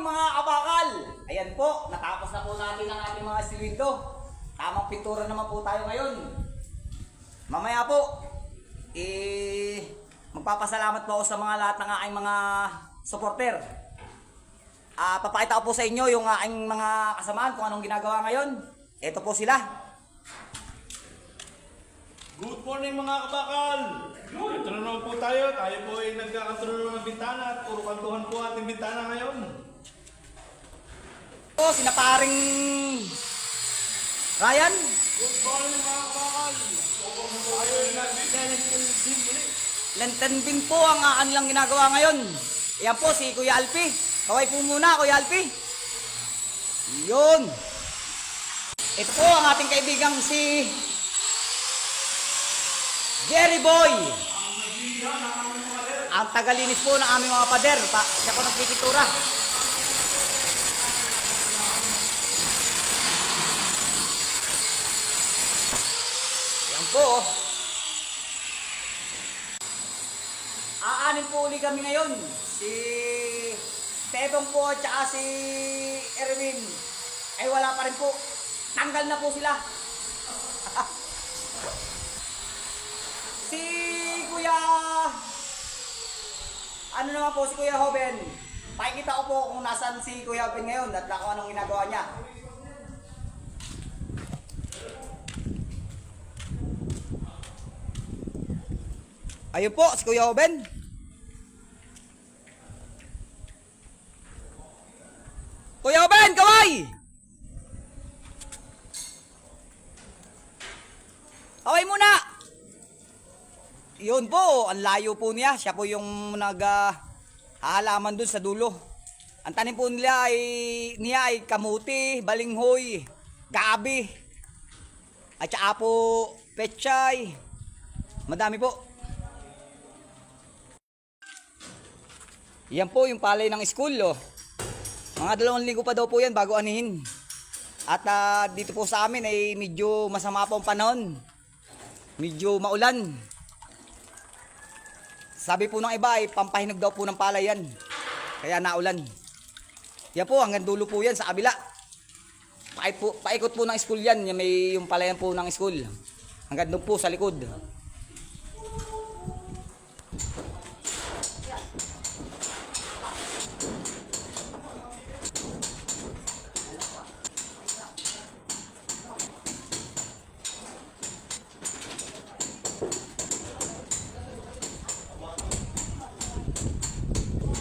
morning mga kabakal! Ayan po, natapos na po natin ang ating mga silwindo. Tamang pintura naman po tayo ngayon. Mamaya po, magpapasalamat po ako sa mga lahat ng aking mga supporter. Papakita ko po sa inyo yung aking mga kasamaan kung anong ginagawa ngayon. Ito po sila. Good morning mga kabakal! Ito na naman po tayo. Tayo po ay nagkakantulo ng bintana at puro kantuhan po ating bintana ngayon. Ito, sinaparing Ryan. Good morning mga kabakal! Tayo ay nag-lenten muli. Lenten bin po ang kanilang ginagawa ngayon. Ayan po si Kuya Alpi. Kaway po muna, Kuya Alpi. Yun. Ito po ang ating kaibigang si Jerry Boy. Ang tagalinis po ng aming mga pader. Siya po nagpipitura. Yan po. Aanin po uli kami ngayon. Si Tebong po at saka si Erwin. Ay wala pa rin po. Tanggal na po sila. Si Kuya, ano naman po si Kuya Hoben. Pakikita ko po kung nasan si Kuya Hoben ngayon at kung anong ginagawa niya. Ayun po si Kuya Hoben. Kuya Hoben, kaway! Kaway muna! Yun po, ang layo po niya. Siya po yung halaman dun sa dulo. Ang tanim po niya ay kamuti, balinghoy, gabi, at saka po pechay. Madami po. Yan po yung palay ng school. Oh. Mga 2 linggo pa daw po yan bago anihin. At dito po sa amin ay medyo masama po ang panahon. Medyo maulan. Sabi po ng iba ay pampahinog daw po ng palay yan. Kaya naulan. Yan po, hanggang dulo po yan sa kabila. Paikot po ng school yan. May yung palayan po ng school. Hanggang doon po sa likod.